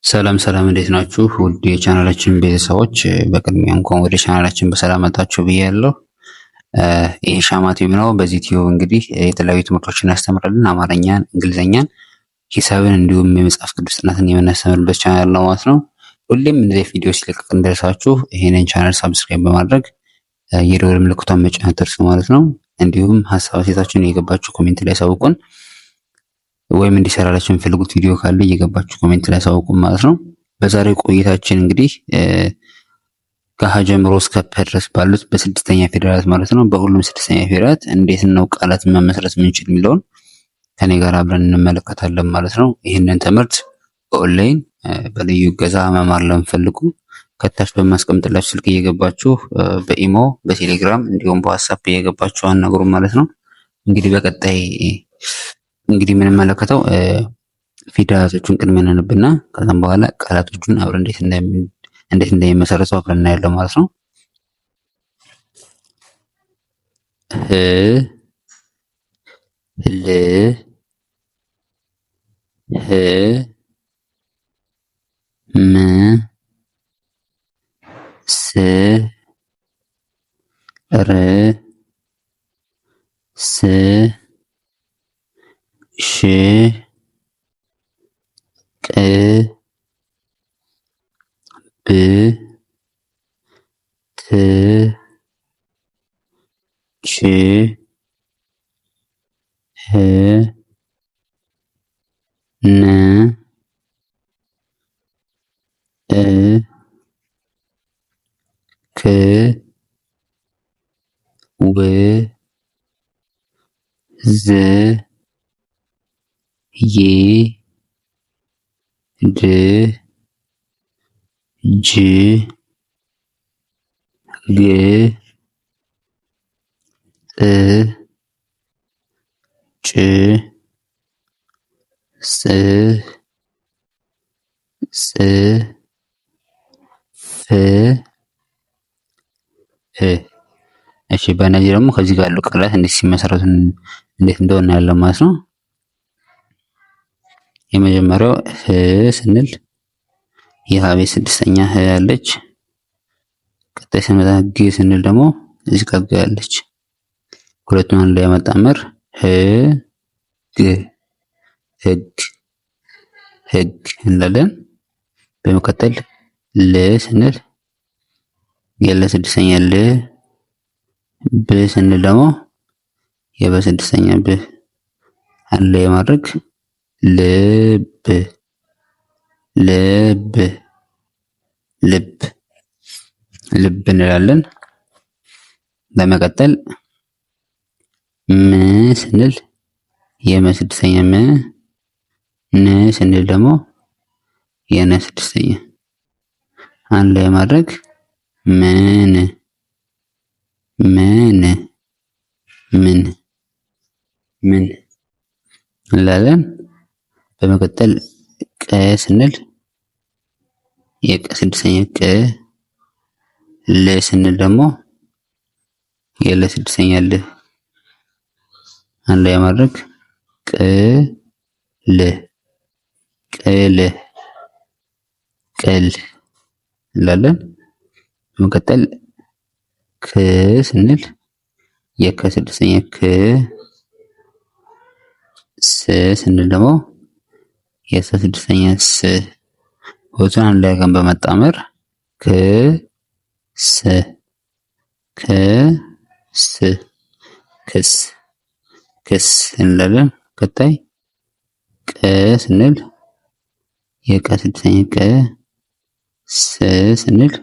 ሰላም ሰላም እንዴት ናችሁ? ውድ የቻናላችን ቤተሰቦች በቅድሚያ እንኳን ወደ ቻናላችን በሰላም መጣችሁ ብያለሁ። ይህ ሻማ ቲዩብ ነው። በዚህ ቲዩብ እንግዲህ የተለያዩ ትምህርቶችን እናስተምራለን። አማርኛን፣ እንግሊዝኛን፣ ሂሳብን እንዲሁም የመጽሐፍ ቅዱስ ጥናትን የምናስተምርበት ቻናል ነው ማለት ነው። ሁሌም እንደዚህ ቪዲዮ ሲለቀቅ እንደርሳችሁ ይሄንን ቻናል ሳብስክራይብ በማድረግ የደወል ምልክቷን መጫን አትርሱ ማለት ነው። እንዲሁም ሀሳብ አስተያየታችሁን እየገባችሁ ኮሜንት ላይ አሳውቁን። ወይም እንዲሰራላችሁ የሚፈልጉት ቪዲዮ ካለ እየገባችሁ ኮሜንት ላይ አሳውቁን ማለት ነው። በዛሬው ቆይታችን እንግዲህ ከሀ ጀምሮ እስከ ፐ ድረስ ባሉት በስድስተኛ ፊደላት ማለት ነው በሁሉም ስድስተኛ ፊደላት እንዴት ነው ቃላትን መመስረት የምንችል የሚለውን ከኔ ጋር አብረን እንመለከታለን ማለት ነው። ይህንን ትምህርት በኦንላይን በልዩ እገዛ መማር ለምፈልጉ ከታች በማስቀምጥላችሁ ስልክ እየገባችሁ በኢሞ፣ በቴሌግራም እንዲሁም በዋትስአፕ እየገባችሁ አናግሩን ማለት ነው። እንግዲህ በቀጣይ የምንመለከተው ፊደላቶቹን ቅድሚያ እናነብና ከዛም በኋላ ቃላቶቹን አብረን እንዴት እንደሚመሰረቱ አብረን እናያለን ማለት ነው። ህ ል ህ ም ስ ር ስ ሽ ቅ ብ ት ች ህ ን እ ክ ው ዝ ይ ድ ጅ ግ ጥ ጭ ስ ፅ ፍ እ እሺ በእነዚህ ደግሞ ከዚህ ጋር ያሉ ቃላት እንዴት ሲመሰረቱ እንዴት እንደሆነ ያለው ማለት ነው። የመጀመሪያው ህ ስንል የሀ ቤት ስድስተኛ ህ ያለች። ቀጣይ ስንመጣ ግ ስንል ደግሞ እዚህ ጋር ግ ያለች። ሁለቱን አንድ ላይ ማጣመር ህ ግ ህግ ህግ እንላለን። በመቀጠል ል ስንል የለ ስድስተኛ ል። ብ ስንል ደግሞ የበ ስድስተኛ ብ አንድ ላይ ማድረግ ልብ ልብ ልብ ልብ እንላለን። በመቀጠል ም ስንል የመ ስድስተኛ ም። ን ስንል ደግሞ የነ ስድስተኛ አንድ ላይ ማድረግ ምን ምን ምን ምን እንላለን። በመቀጠል ቀ ስንል የቀ ስድስተኛ ቀ። ል ስንል ደግሞ የለ ስድስተኛ ል አንድ ላይ ማድረግ ቅል ቅል ቅል እንላለን። በመቀጠል ክ ስንል የከ ስድስተኛ ክ። ስ ስንል ደግሞ የሰ ስድስተኛ ስ። ሁለቱን አንድ ላይ አድርገን በመጣመር ክ ስ ክ ስ ክስ ክስ እንላለን። ቀጣይ ቀ ስንል የቀ ስድስተኛ ቀ። ስ ስንል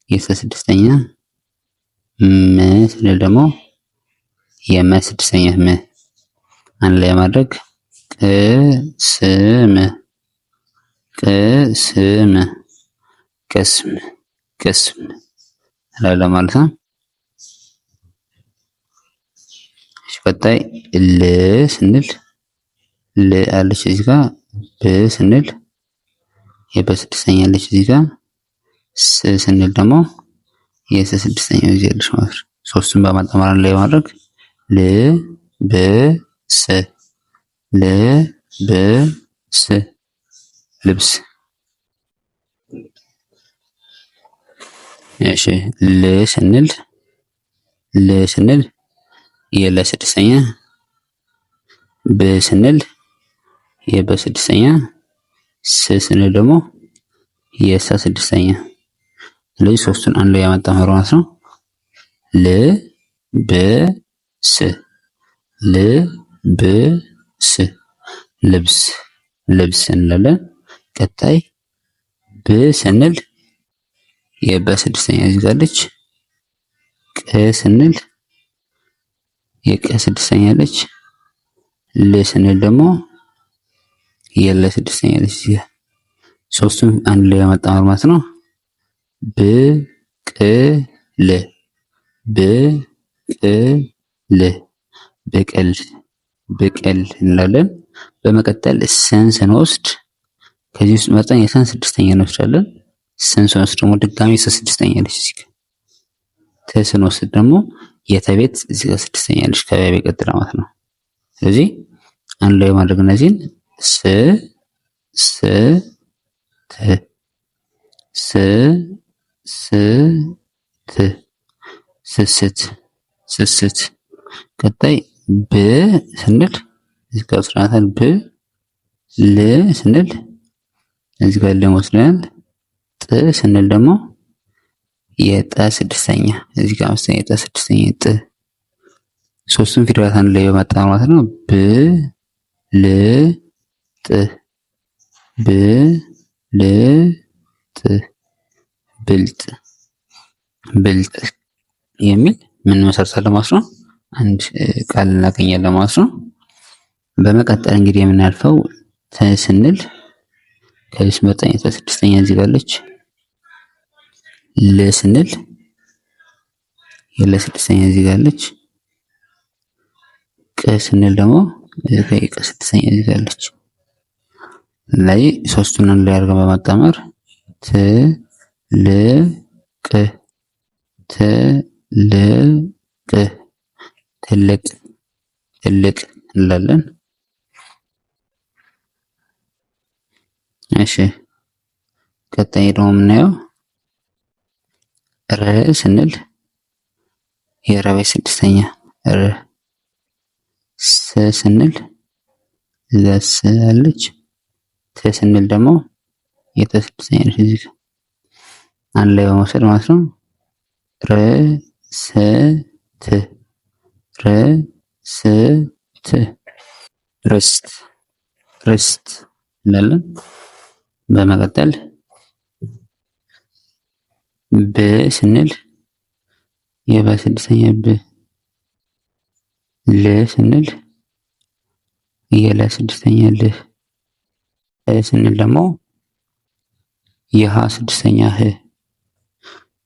የሰ ስድስተኛ ም ስንል ደግሞ የመ ስድስተኛ ም አንድ ላይ ማድረግ ቅስም ቅስም ቅስም ቅስም እንላለን ማለት ነው። ቀጣይ ል ስንል ል አለች እዚህ ጋር። ብ ስንል የበ ስድስተኛ አለች እዚህ ጋር። ስ ስንል ደግሞ የሰ ስድስተኛ እዚህ ያለች ማለት ነው። ሶስቱን በማጣመር ላይ ማድረግ ል ብ ስ ል ብ ስ ልብስ። እሺ ል ስንል የለ ስድስተኛ፣ ብ ስንል የበ ስድስተኛ፣ ስ ስንል ደግሞ የሰ ስድስተኛ። ስለዚህ ሶስቱን አንድ ላይ ያመጣመር ማለት ነው። ል ብ ስ ል ብ ስ ልብስ እንላለን። ቀጣይ ብ ስንል የበ ስድስተኛ እዚህ ጋር አለች። ቅ ስንል የቀ ስድስተኛ አለች። ል ስንል ደግሞ የለ ስድስተኛ አለች። ሶስቱም አንድ ላይ ያመጣመር ማለት ነው። ብቅል ብቅል እንላለን። በመቀጠል ስን ስንወስድ ከዚህ ውስጥ መርጠን የሰን ስድስተኛ እንወስዳለን። ስን ስንወስድ ደግሞ ድጋሚ ሰ ስድስተኛ አለች እዚህ ጋር። ተ ስንወስድ ደግሞ የተቤት እዚህ ጋር ስድስተኛ አለች ከበ ቀጥላ ማለት ነው። ስለዚህ አንድ ላይ ማድረግ እነዚህን ስስት። ቀጣይ ብ ስንል እዚህ ጋር ወስደናል። ብ ል ስንል እዚህ ጋር ወስደናል። ጥ ስንል ደግሞ የጠ ስድስተኛ እዚህ ጋር አምስተኛ የጠ ስድስተኛ ጥ። ሶስቱም ፊደላት አንድ ላይ በመጣ ማለት ነው። ብ ል ጥ ብልጥ የሚል ምን መሰርታለን ማለት ነው። አንድ ቃል እናገኛለን ማለት ነው። በመቀጠል እንግዲህ የምናልፈው ተ ስንል ከዚህ መጠን የተ ስድስተኛ እዚህ ጋር አለች። ል ስንል የለ ስድስተኛ እዚህ ጋር አለች። ቅ ስንል ደግሞ የቀ ስድስተኛ እዚህ ጋር አለች። ላይ ሶስቱን አንድ ላይ አድርገን በማጣመር ትልቅ እንላለን። እሺ ቀጣይ ደግሞ የምናየው ረ ስንል የረ ስድስተኛ ረ። ስ ስንል ዘስ አለች። ተ ስንል ደግሞ የተ ስድስተኛ አለች እዚህ ጋር አንድ ላይ በመውሰድ ማለት ነው። ርስት እንላለን። በመቀጠል ብ ስንል የበ ስድስተኛ ብ። ል ስንል የለ ስድስተኛ ል። ስንል ደግሞ የሀ ስድስተኛ ህ።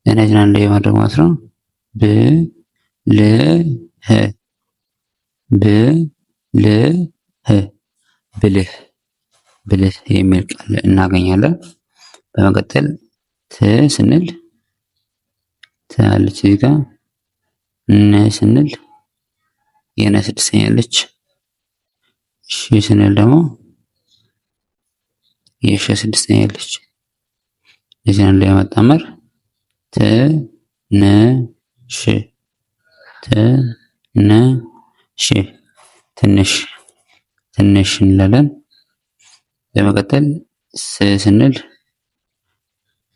እነዚህን አንድ ላይ ማድረግ ማለት ነው። ብልህ የሚል ቃል እናገኛለን። በመቀጠል ት ስንል ት አለች እዚህ ጋር። ነ ስንል የነ ስድስተኛ አለች። ሺ ስንል ደግሞ የሸ ስድስተኛ አለች። እዚህ አንድ ላይ ማጣመር ትንሽ እንላለን። በመቀጠል ስ ስንል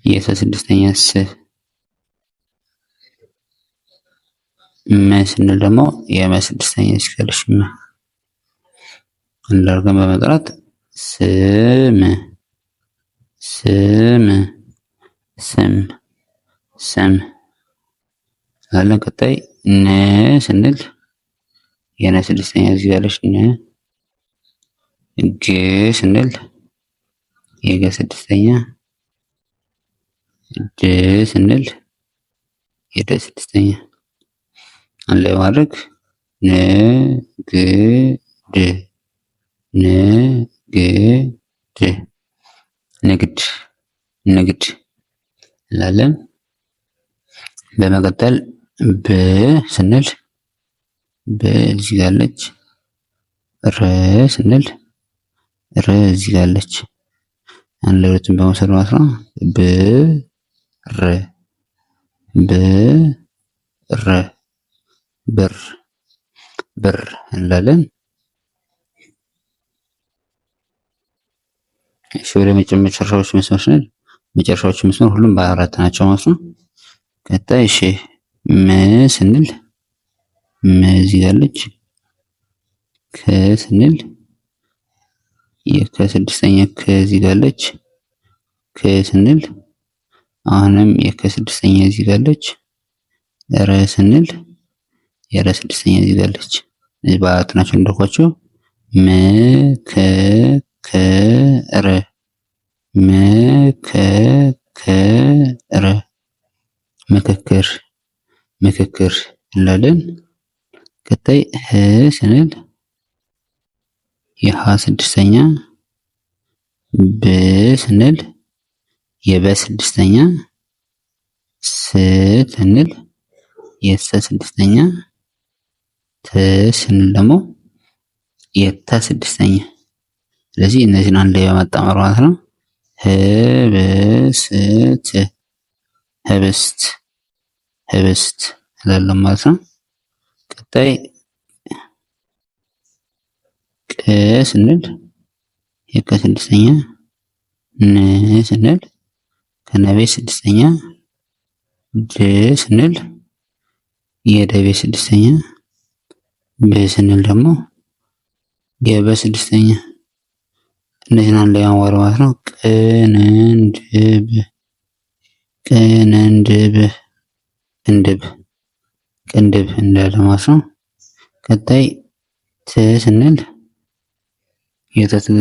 የሰ ስድስተኛ ስ። መ ስንል ደግሞ የመ ስድስተኛ ሲከለሽ መ እንዳርገን በመጥራት ስም አለን። ቀጣይ ነ ስንል የነ ስድስተኛ እዚህ ያለች ነ። ግ ስንል የገ ስድስተኛ። ድ ስንል የደ ስድስተኛ አንድ ላይ ማድረግ ንግድ እንላለን። በመቀጠል ብ ስንል ብ እዚህ ጋር አለች። ረ ስንል ረ እዚህ ጋር አለች። አንድ ላይ ሁለቱን በመውሰድ ማለት ነው ብር ብር ብር እንላለን። እሺ ወደ መጨረሻዎቹ መስመር ስንል መጨረሻዎቹ መስመር ሁሉም በ4 ናቸው ማለት ነው። ቀጣይ እሺ ም ስንል ም እዚህ ጋለች። ከ ስንል የከ6ኛ ከዚህ ጋለች። ከ ስንል አሁንም የከ6ኛ እዚህ ጋለች። ረ ስንል የረ6ኛ እዚህ ጋለች። እዚህ በ4 ናቸው እንደኳቸው መከከረ መከከረ ምክክር ምክክር እንላለን። ቀጣይ ህ ስንል የሀ6ኛ ብ ስንል የበ6ኛ ስ ስንል የሰ6ኛ ት ስንል ደግሞ የተ6ኛ። ስለዚህ እነዚህን አንድ ላይ በማጣመር ማለት ነው ህብስት ህብስት ህብስት እንላለን ማለት ነው። ቀጣይ ቅ ስንል የከ6ኛ ን ስንል ከነበ6ኛ ድ ስንል የደበ6ኛ ብ ስንል ደግሞ የበ6ኛ። እነዚህን አንድ ላይ ማዋሃድ ማለት ነው ቅንንድብ ቅንንድብ ቅንድብ ቅንድብ እንላለን ማለት ነው። ቀጣይ ት ስንል የተ6ኛ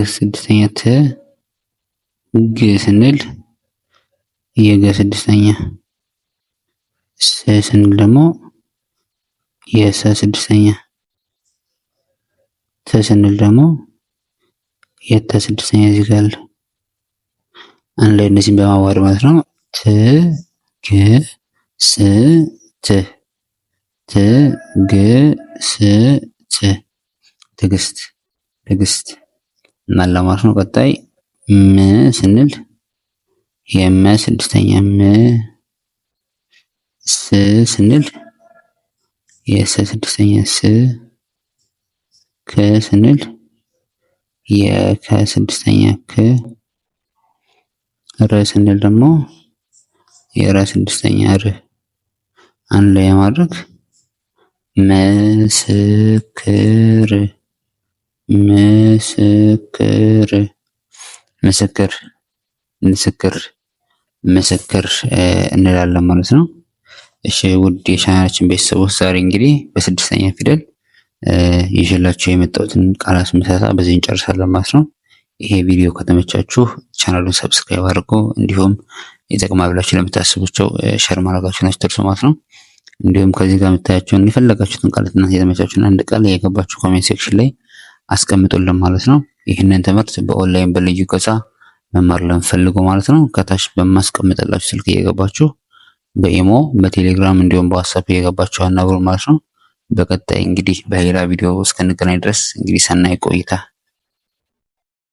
ት ግ ስንል የገ6ኛ ስ ስንል ደግሞ የሰ6ኛ ት ስንል ደግሞ የተ6ኛ እዚህ ጋር አለ። አንድ ላይ እነዚህን በማዋሃድ ማለት ነው ት ግ ስ ት ት ግ ስ ት ትዕግስት ትዕግስት እናለ ማለት ነው። ቀጣይ ም ስንል የመ6ኛ ም ስ ስንል የሰ6ኛ ስ ከ ስንል የከ6ኛ ክ ረ ስንል ደግሞ የረ6ኛ ር አንድ ላይ ማድረግ ምስክር ምስክር ምስክር ምስክር ምስክር እንላለን ማለት ነው። እሺ ውድ የቻናላችን ቤተሰቦች ዛሬ እንግዲህ በ6ኛ ፊደል ይዤላችሁ የመጣሁትን ቃላት ምስረታ በዚህ እንጨርሳለን ማለት ነው። ይሄ ቪዲዮ ከተመቻችሁ ቻናሉን ሰብስክራይብ አድርጉ፣ እንዲሁም ይጠቅማል ብላችሁ ለምታስቡቸው ሼር ማድረጋችሁን አትርሱ ማለት ነው። እንዲሁም ከዚህ ጋር የምታያቸውን የፈለጋችሁትን ቃላትና የተመቻችሁን አንድ ቃል የገባችሁ ኮሜንት ሴክሽን ላይ አስቀምጡልን ማለት ነው። ይህንን ትምህርት በኦንላይን በልዩ ገጻ መማር ለምትፈልጉ ማለት ነው ከታች በማስቀምጥላችሁ ስልክ እየገባችሁ በኢሞ በቴሌግራም እንዲሁም በዋትስአፕ እየገባችሁ አናግሩ ማለት ነው። በቀጣይ እንግዲህ በሌላ ቪዲዮ እስክንገናኝ ድረስ እንግዲህ ሰናይ ቆይታ